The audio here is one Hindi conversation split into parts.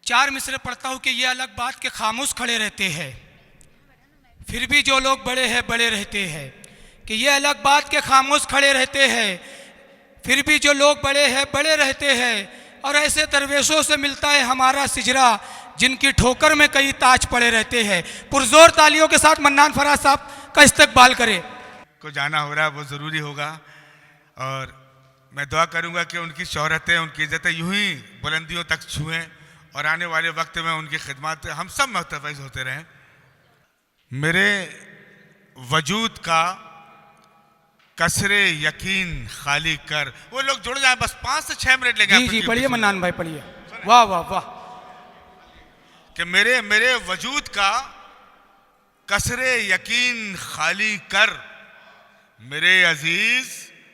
चार मिसरे पढ़ता हूँ कि ये अलग बात के खामोश खड़े रहते हैं, फिर भी जो लोग बड़े हैं बड़े रहते हैं। कि ये अलग बात के खामोश खड़े रहते हैं, फिर भी जो लोग बड़े हैं बड़े रहते हैं। और ऐसे दरवेशों से मिलता है हमारा सिजरा, जिनकी ठोकर में कई ताज पड़े रहते हैं। पुरजोर तालियों के साथ मन्नान फराज साहब का इस्तकबाल करें। को जाना हो रहा है, वो ज़रूरी होगा। और मैं दुआ करूंगा कि उनकी शोहरतें, उनकी इज्जतें यूं ही बुलंदियों तक छुएं और आने वाले वक्त में उनकी खिदमत हम सब मुहतफ़िज़ होते रहें। मेरे वजूद का कसरे यकीन खाली कर। वो लोग जुड़ जाए, बस 5 से 6 मिनट लेंगे। जी पढ़िए मन्नान भाई, पढ़िए। वाह वाह वाह। कि मेरे वजूद का कसरे यकीन खाली कर, मेरे अजीज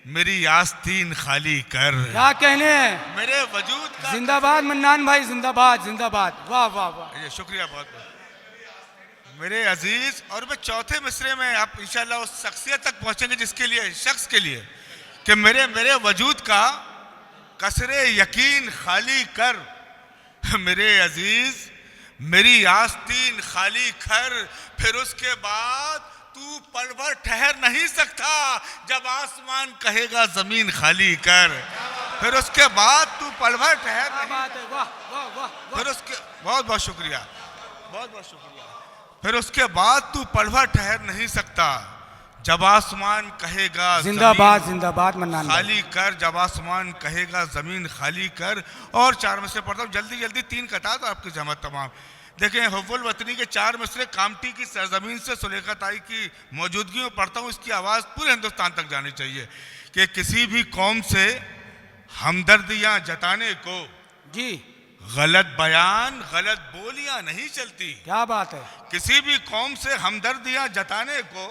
मेरी आस्तीन खाली कर। क्या कहने हैं, मेरे वजूद का जिंदाबाद मन्नान भाई, जिंदाबाद जिंदाबाद। वाह वाह वाह, ये शुक्रिया बहुत बहुत मेरे अजीज। और मैं चौथे मिसरे में आप इंशाल्लाह उस शख्सियत तक पहुंचेंगे जिसके लिए, शख्स के लिए, कि मेरे वजूद का कसरे यकीन खाली कर, मेरे अजीज मेरी आस्तीन खाली कर। फिर उसके बाद तू पल भर ठहर नहीं सकता जब आसमान कहेगा जमीन खाली कर। फिर उसके बाद तू पल भर ठहर नहीं। वाह वाह वाह। फिर उसके बहुत बहुत शुक्रिया, बहुत बहुत शुक्रिया। फिर उसके बाद तू पल भर ठहर नहीं सकता जब आसमान कहेगा जिंदाबाद जिंदाबाद मन्नान खाली कर, जब आसमान कहेगा जमीन खाली कर। और 4 मिसरे पढ़ता हूँ जल्दी जल्दी, 3 कता तो आपकी जमा तमाम। देखें, हुब्बुल वतनी के 4 मिसरे कामटी की सरजमीन से सुलेखा ताई की मौजूदगी में पढ़ता हूँ। इसकी आवाज़ पूरे हिंदुस्तान तक जानी चाहिए कि किसी भी कौम से हमदर्दियाँ जताने को जी गलत बयान गलत बोलियां नहीं चलती। क्या बात है। किसी भी कौम से हमदर्दियां जताने को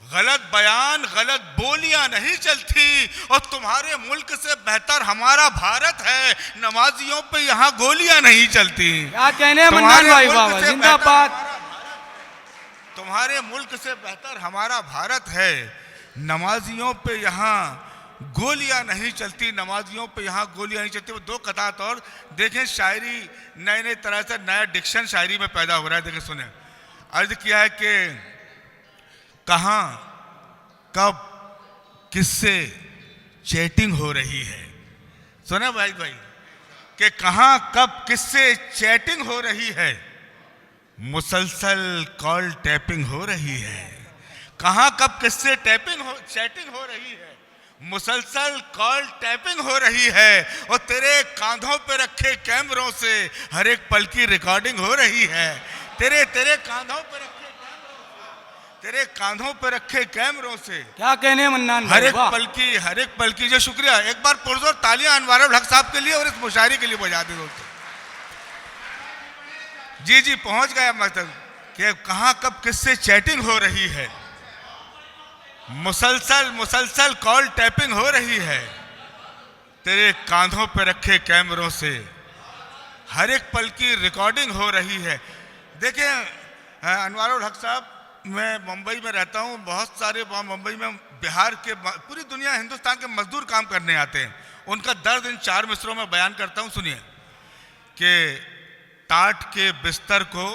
गलत बयान गलत बोलियां नहीं चलती। और तुम्हारे मुल्क से बेहतर हमारा भारत है, नमाजियों पे यहाँ गोलियां नहीं चलती। क्या कहने मन्नान भाई, वाह जिंदाबाद। तुम्हारे मुल्क से बेहतर हमारा भारत है, नमाजियों पे यहाँ गोलियां नहीं चलती, नमाजियों पे यहाँ गोलियां नहीं चलती। वो 2 कतात और देखें, शायरी नए नए तरह से नया डिक्शन शायरी में पैदा हो रहा है। देखें सुने, अर्ज किया है कि कहाँ कब किससे चैटिंग हो रही है। सुने भाई कि कहाँ कब किससे चैटिंग हो रही है, मुसलसल कॉल टैपिंग हो रही है। कहाँ कब किससे चैटिंग हो रही है, मुसलसल कॉल टैपिंग हो रही है। और तेरे कांधों पे रखे कैमरों से हर एक पल की रिकॉर्डिंग हो रही है। तेरे कांधों पे रखे कैमरों से क्या कहने मन्नान हर एक पल की जो शुक्रिया। एक बार पुरजोर तालियां अनवारुल हक साहब के लिए और इस मुशायरे के लिए बजा दे दोस्तों। जी पहुंच गया मतलब कि कहां कब किससे चैटिंग हो रही है, मुसलसल कॉल टैपिंग हो रही है। तेरे कांधों पे रखे कैमरों से हर एक पल की रिकॉर्डिंग हो रही है। देखिए अनवारुल हक साहब, मैं मुंबई में रहता हूँ, बहुत सारे मुंबई में बिहार के, पूरी दुनिया हिंदुस्तान के मजदूर काम करने आते हैं। उनका दर्द इन 4 मिसरों में बयान करता हूँ, सुनिए। कि टाट के बिस्तर को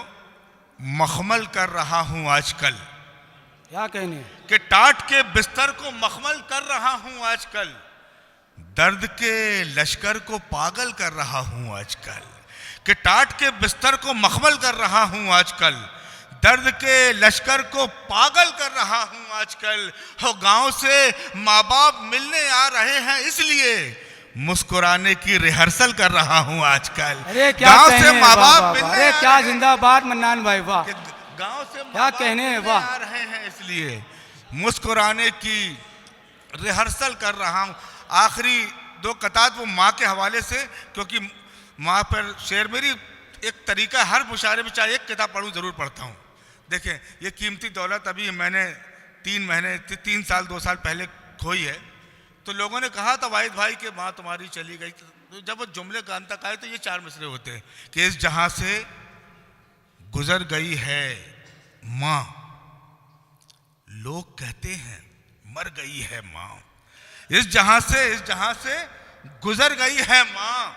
मखमल कर रहा हूँ आजकल। क्या कहने, कि टाट के बिस्तर को मखमल कर रहा हूँ आजकल, दर्द के लश्कर को पागल कर रहा हूँ आजकल। कि टाट के बिस्तर को मखमल कर रहा हूँ आजकल, दर्द के लश्कर को पागल कर रहा हूँ आजकल। हो गांव से माँ बाप मिलने आ रहे हैं इसलिए मुस्कुराने की रिहर्सल कर रहा हूँ आजकल। अरे क्या गांव कहने, से माँ बाप अरे मिलने क्या जिंदाबाद मन्नान भाई, वाह। गांव से क्या कहने, वाह। आ रहे हैं इसलिए मुस्कुराने की रिहर्सल कर रहा हूँ। आखिरी 2 कतात वो माँ के हवाले से, क्योंकि माँ पर शेर मेरी एक तरीका, हर मुशायरे में चाहे एक किताब पढ़ूँ जरूर पढ़ता हूँ। देखें, ये कीमती दौलत अभी मैंने 3 साल 2 साल पहले खोई है। तो लोगों ने कहा था वाहिद भाई कि माँ तुम्हारी चली गई। तो जब वो जुमले का अंत तक आए तो ये 4 मिसरे होते हैं कि इस जहां से गुजर गई है माँ, लोग कहते हैं मर गई है माँ। इस जहां से गुजर गई है माँ,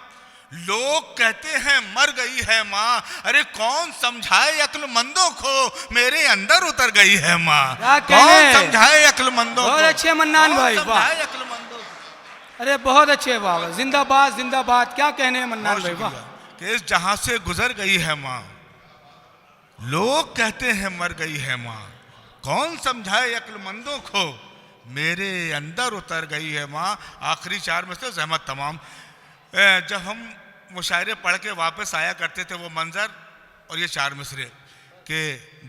लोग कहते हैं मर गई है माँ, अरे कौन समझाए अक्लमंदों को, मेरे अंदर उतर गई है माँ। क्या कौन कहने? समझाए अक्लमंदों को। बहुत अच्छे मन्नान भाई, कौन वाह। समझाए अक्लमंदों को। अरे बहुत अच्छे, वाह, जिंदाबाद जिंदाबाद। क्या कहने हैं मन्नान बहुत भाई, वाह। शुक्रिया कि इस जहां से गुजर गई है माँ, लोग कहते हैं मर गई है माँ, कौन समझाए अक्लमंदों को, मेरे अंदर उतर गई है माँ। आखिरी चार में से ज़हमत तमाम। जब हम मुशायरे पढ़ के वापस आया करते थे वो मंजर और ये चार मिसरे कि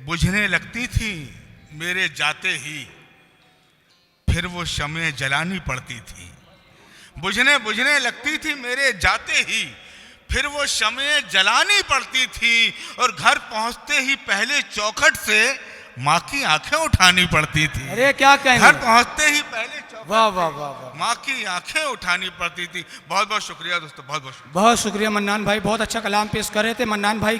बुझने लगती थी मेरे जाते ही, फिर वो शमें जलानी पड़ती थी। बुझने लगती थी मेरे जाते ही, फिर वो शमें जलानी पड़ती थी, और घर पहुंचते ही पहले चौखट से माँ की आंखें उठानी पड़ती थी। अरे क्या कहने, घर पहुंचते ही पहले चौखट वाह वाह वाह वाह। माँ की आंखें उठानी पड़ती थी। बहुत बहुत शुक्रिया दोस्तों, बहुत बहुत शुक्रिया। बहुत शुक्रिया मन्नान भाई, बहुत अच्छा कलाम पेश कर रहे थे मन्नान भाई।